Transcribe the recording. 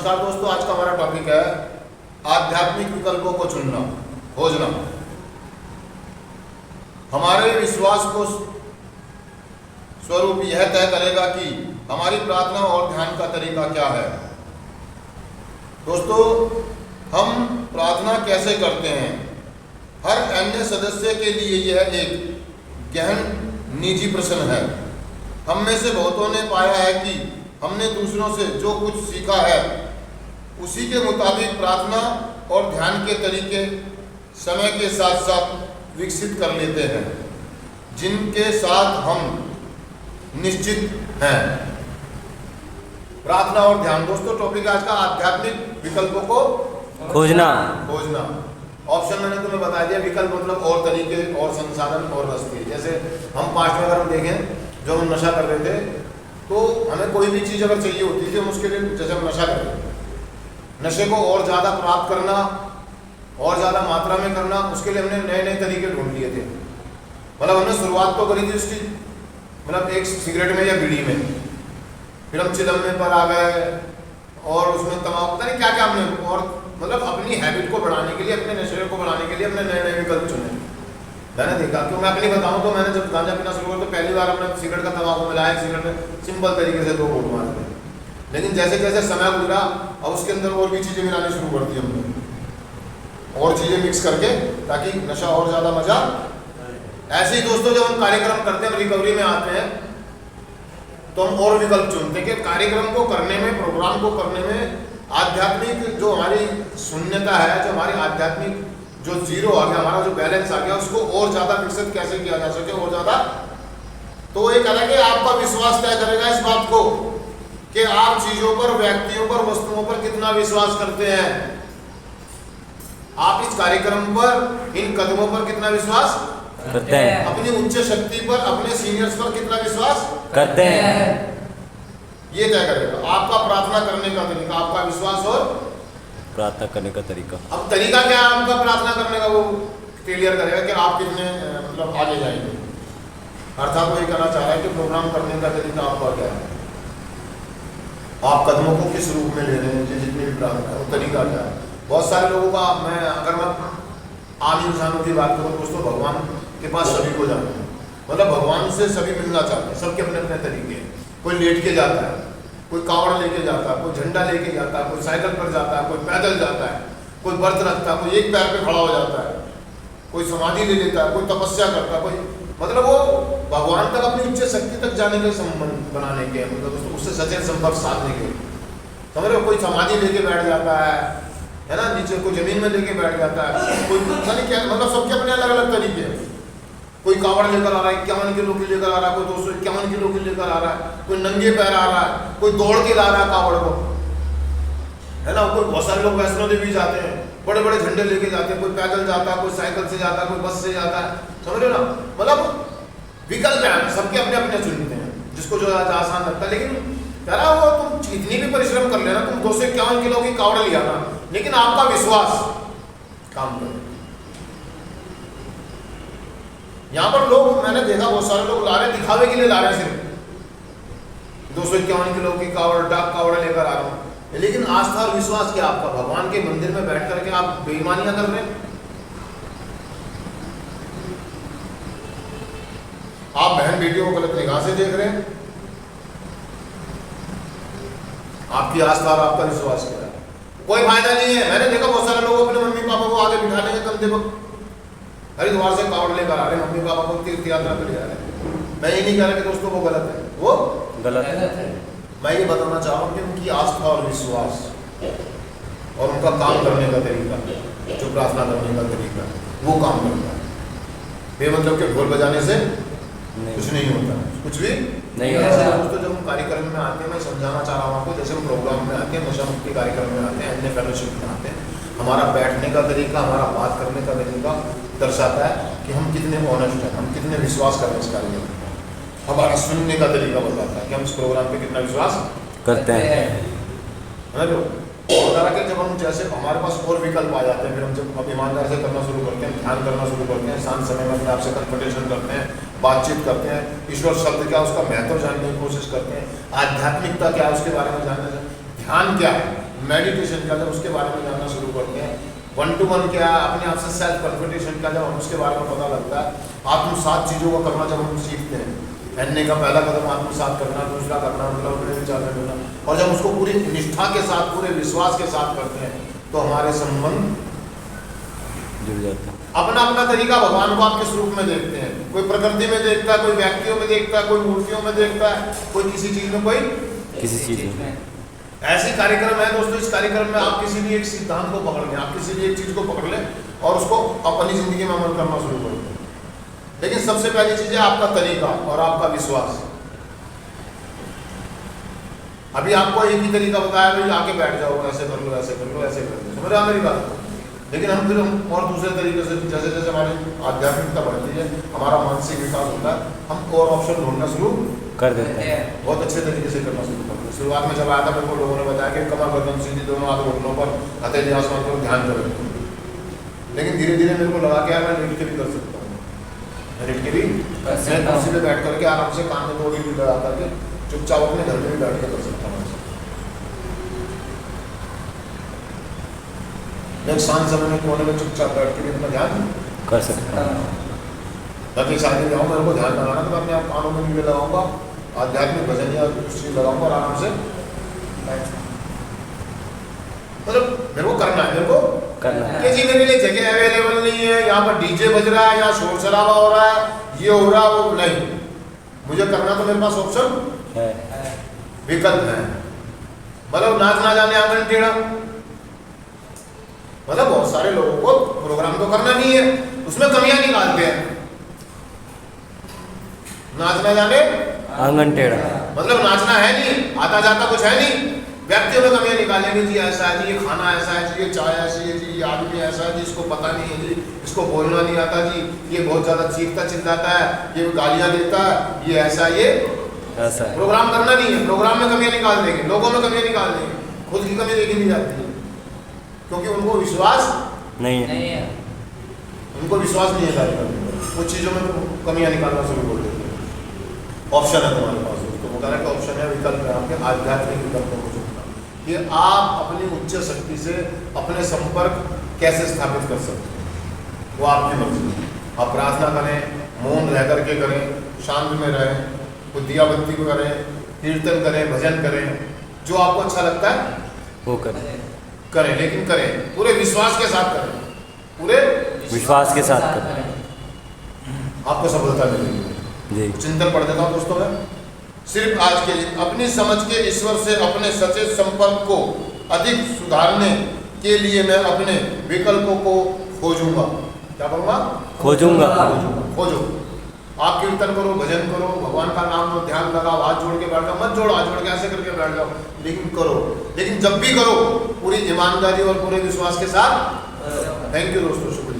नमस्कार दोस्तों, आज का हमारा टॉपिक है आध्यात्मिक विकल्पों को चुनना, खोजना। हमारे विश्वास को स्वरूप यह तय करेगा कि हमारी प्रार्थना और ध्यान का तरीका क्या है। दोस्तों, हम प्रार्थना कैसे करते हैं, हर अन्य सदस्य के लिए यह एक गहन निजी प्रश्न है। हम में से बहुतों ने पाया है कि हमने दूसरों से जो कुछ सीखा है उसी के मुताबिक प्रार्थना और ध्यान के तरीके समय के साथ साथ विकसित कर लेते हैं, जिनके साथ हम निश्चित हैं। प्रार्थना और ध्यान दोस्तों, टॉपिक आज का आध्यात्मिक विकल्पों को खोजना। ऑप्शन मैंने तुम्हें बता दिया, विकल्प मतलब और तरीके और संसाधन और रास्ते। जैसे हम पास्ट में अगर हम देखें, जो हम नशा कर रहे थे तो हमें कोई भी चीज़ अगर चाहिए होती थी, हम उसके लिए जैसे हम नशा कर रहे थे, नशे को और ज़्यादा प्राप्त करना और ज़्यादा मात्रा में करना, उसके लिए हमने नए नए तरीके ढूंढ लिए थे। मतलब हमने शुरुआत तो करी थी उसकी, मतलब एक सिगरेट में या बीड़ी में, फिर हम चिलम्मे पर आ गए और उसमें तमाम पता नहीं क्या क्या हमने, और मतलब अपनी हैबिट को बढ़ाने के लिए, अपने नशे को बढ़ाने के लिए हमने नए नए विकल्प चुने। मैंने देखा, क्यों मैं अपनी बताऊं तो मैंने जब गांजा पीना शुरू किया तो पहली बार हमने सिगरेट का तंबाकू मिलाया, सिगरेट में सिंपल तरीके से 2 घूंट मारे थे। लेकिन जैसे जैसे समय गुजरा अब उसके अंदर और भी चीज़ें मिलानी शुरू कर दी हमने, और चीज़ें मिक्स करके, ताकि नशा और ज़्यादा मजा। ऐसे ही दोस्तों, जब हम कार्यक्रम करते हैं, रिकवरी में आते हैं, तो हम और विकल्प चुनते हैं कि कार्यक्रम को करने में, प्रोग्राम को करने में आध्यात्मिक जो हमारी शून्यता है, जो हमारी आध्यात्मिक जो जीरो आ गया, हमारा जो बैलेंस आ गया, उसको और ज़्यादा विकसित कैसे किया जा सके, और ज़्यादा। तो एक अलग है, आपका विश्वास तय करेगा इस बात को कि आप चीज़ों पर, व्यक्तियों पर, वस्तुओं पर कितना विश्वास करते हैं। आप इस कार्यक्रम पर, इन कदमों पर कितना विश्वास करते हैं, अपनी उच्च शक्ति पर, अपने सीनियर्स पर कितना विश्वास करते हैं। ये तय करेगा आपका प्रार्थना करने का तरीका, आपका विश्वास और प्रार्थना करने का तरीका। अब तरीका क्या है आपका प्रार्थना करने का, वो क्लियर करेगा कि आप कितने मतलब आगे जाएंगे। अर्थात वो ये कहना चाह रहा है कि प्रोग्राम करने का तरीका आपका क्या है, आप कदमों को किस रूप में ले रहे हैं, जितनी भी प्रार्थना है वो तरीका क्या है। बहुत सारे लोगों का, अगर मैं आम इंसानों की बात करूँ दोस्तों, भगवान के पास सभी को जाना है, मतलब भगवान से सभी मिलना चाहते हैं, सबके अपने अपने तरीके हैं। कोई लेट के जाता है, कोई कावड़ लेके जाता है, कोई झंडा लेके जाता है, कोई साइकिल पर जाता है, कोई पैदल जाता है, कोई व्रत रखता है, कोई एक पैर पे खड़ा हो जाता है, कोई समाधि ले लेता है, कोई तपस्या करता है, कोई मतलब वो भगवान तक, अपनी उच्च शक्ति तक जाने के संबंध बनाने के, मतलब उससे सचेत संपर्क साधने के, समझ रहे हो। कोई समाधि लेके बैठ जाता है ना, नीचे कोई जमीन में लेके बैठ जाता है, कोई पता नहीं क्या, मतलब सबके अपने अलग अलग तरीके हैं। कोई कावड़ लेकर आ रहा है, 51 किलो की लेकर आ रहा है, कोई 251 किलो की लेकर आ रहा है, कोई नंगे पैर आ रहा है, कोई दौड़ के ला रहा है कावड़ को, है ना। कोई, बहुत सारे लोग वैष्णो देवी जाते हैं, बड़े बड़े झंडे लेके जाते हैं, कोई पैदल जाता है, कोई साइकिल से जाता है, कोई बस से जाता है, समझ रहे हो ना। मतलब विकल्प है, सबके अपने अपने चुनते हैं, जिसको जो आसान लगता है। लेकिन कह रहा वो तुम इतनी भी परिश्रम कर लेना, तुम 251 किलो की कावड़ ले आना, लेकिन आपका विश्वास काम करे। यहाँ पर लोग, मैंने देखा बहुत सारे लोग ला रहे, दिखावे के लिए ला रहे हैं, सिर्फ 251 किलो की कावड़, डाक कावड़ लेकर आ रहा हूँ, लेकिन आस्था और विश्वास क्या आपका, भगवान के मंदिर में बैठ करके आप बेईमानियां कर रहे हैं, आप बहन बेटियों को गलत निगाह से देख रहे हैं। आपकी आस्था और आपका विश्वास क्या है, कोई फायदा नहीं है। मैंने देखा बहुत सारे लोग अपने मम्मी पापा को आगे बिठा लेंगे, कंधे पर हरिद्वार से कावड़ लेकर आ रहे हैं, मम्मी पापा को तीर्थ यात्रा पर ले जा रहे हैं। मैं ये नहीं कह रहा कि दोस्तों वो गलत है, वो गलत है। मैं ये बताना चाह रहा हूँ कि उनकी आस्था और विश्वास और उनका काम करने का तरीका, जो प्रार्थना करने का तरीका, वो काम करता है। बेमतलब के ढोल बजाने से कुछ नहीं होता, कुछ भी नहीं होता। दोस्तों, जब हम कार्यक्रम में आते हैं, मैं समझाना चाह रहा हूँ आपको, जैसे हम प्रोग्राम में आते हैं, नशा मुक्ति कार्यक्रम में आते हैं, अन्य फेलोशिप में आते हैं, हमारा बैठने का तरीका, हमारा बात करने का तरीका दर्शाता है कि हम कितने ऑनेस्ट हैं, हम कितने विश्वास कर रहे हैं इस कार्यक्रम में। हमारा सुनने का तरीका बताता है कि हम इस प्रोग्राम पे कितना विश्वास करते हैं। कि जब हम, जैसे हमारे पास और विकल्प आ जाते हैं, फिर हम जब अब ईमानदार से करना शुरू करते हैं, ध्यान करना शुरू करते हैं, शांत समय में अपने आपसे कन्फर्टेशन करते हैं, बातचीत करते हैं, ईश्वर शब्द क्या, उसका महत्व जानने की कोशिश करते हैं, आध्यात्मिकता क्या है उसके बारे में जानने, ध्यान क्या है, मेडिटेशन का, जब उसके बारे में जानना शुरू करते हैं, 1 to 1 क्या है, अपने आप से सेल्फ कॉन्फिडेंस का जब हम उसके बारे में पता लगता है, आत्मसात चीज़ों को करना जब हम सीखते हैं, पहनने का पहला कदम आत्मसात करना, दूसरा करना मतलब अपने विचार में करना, और जब उसको पूरी निष्ठा के साथ, पूरे विश्वास के साथ करते हैं, तो हमारे संबंध जुड़ जाता है। अपना अपना तरीका भगवान को आप किस रूप में देखते हैं। कोई प्रकृति में देखता है, कोई व्यक्तियों में देखता है, कोई मूर्तियों में देखता है, कोई किसी चीज में, कोई किसी चीज में। ऐसी कार्यक्रम है दोस्तों, इस कार्यक्रम में आप किसी भी एक सिद्धांत को पकड़ लें, आप किसी भी एक चीज को पकड़ लें और उसको अपनी जिंदगी में अमल करना शुरू कर दें। लेकिन सबसे पहली चीज है आपका तरीका और आपका विश्वास। अभी आपको एक ही तरीका बताया, भाई आके बैठ जाओ, ऐसे कर लो, ऐसे कर लो, ऐसे कर लो, समझ रहे मेरी बात। लेकिन हम फिर और दूसरे तरीके से, जैसे जैसे हमारी आध्यात्मिकता बढ़ती है, हमारा मानसिक विकास होता है, हम और ऑप्शन ढूंढना शुरू कर देते हैं। बहुत अच्छे तरीके से करना शुरू करते हैं। शुरुआत में जब आया था, मेरे को लोगों ने बताया कि कमर गर्दन सीधी, दोनों हाथ घुटनों पर, हथेली आसमान पर, ध्यान करें। लेकिन धीरे धीरे मेरे को लगा कि यार मैं लेट के भी कर सकता हूँ, मैं लेट के भी, मैं कुर्सी पे बैठ करके आराम से कान में थोड़ी भी लगा करके चुपचाप अपने घर में भी बैठ के कर सकता हूँ। मैं शांत समय में कोने में चुपचाप बैठ के भी अपना ध्यान कर सकता हूँ। बाकी शादी में आऊँ, मेरे को ध्यान लगाना, तो मैं अपने आप कानों में लीडे लगाऊंगा, आध्यात्मिक भजन या कुछ चीज लगाऊंगा और आराम से मतलब मेरे को करना है, मेरे को करना है। ये जी मेरे लिए जगह अवेलेबल नहीं है, यहाँ पर डीजे बज रहा है, यहाँ शोर शराबा हो रहा है, ये हो रहा है, वो नहीं, मुझे करना तो मेरे पास ऑप्शन है, विकल्प है। मतलब नाच ना जाने आंगन टेढ़ा, मतलब बहुत सारे लोगों को प्रोग्राम तो करना नहीं है, उसमें कमियां निकालते हैं। नाचना जाने आंगन टेढ़ा, मतलब नाचना है नहीं, आता जाता कुछ है नहीं, व्यक्तियों में कमियां निकालेंगे, जी ऐसा है जी, ये खाना ऐसा है जी, ये चाय ऐसी है जी, ये आदमी ऐसा है जी, इसको पता नहीं है जी, इसको बोलना नहीं आता जी, ये बहुत ज्यादा चीखता चिल्लाता है, ये गालियां देता है, ये ऐसा, ये ऐसा है। प्रोग्राम करना नहीं है, प्रोग्राम में कमियां निकाल देंगे, लोगों में कमियां निकाल देंगे, खुद की कमी देखी नहीं जाती है, क्योंकि उनको विश्वास नहीं है, उनको विश्वास नहीं है कार्यक्रम में, कुछ चीज़ों में कमियां निकालना शुरू कर देते हैं। ऑप्शन है तुम्हारे पास, उसको बताना कि ऑप्शन है, विकल्प है आपके, आध्यात्मिक विकल्पों को चुनना कि आप अपनी उच्च शक्ति से अपने संपर्क कैसे स्थापित कर सकते हैं, वो आपकी मर्जी है। आप प्रार्थना करें, मौन रह करके करें, शांत में रहें, कोई दिया बत्ती को करें, कीर्तन करें, भजन करें, जो आपको अच्छा लगता है वो करें, लेकिन करें पूरे विश्वास के साथ करें, पूरे विश्वास के साथ करें, आपको सफलता मिलेगी। जी। चिंतन पढ़ देता हूँ दोस्तों मैं, सिर्फ आज के लिए अपनी समझ के ईश्वर से अपने सचेत संपर्क को अधिक सुधारने के लिए मैं अपने विकल्पों को खोजूंगा। क्या करूँगा? खोजूंगा। खोजो, आप कीर्तन करो, भजन करो, भगवान का नाम लो, ध्यान लगाओ, हाथ जोड़ के बैठ जाओ, मत जोड़ो, हाथ जोड़ के ऐसे करके बैठ जाओ, लेकिन करो। लेकिन जब भी करो पूरी ईमानदारी और पूरे विश्वास के साथ। थैंक यू दोस्तों, शुक्रिया।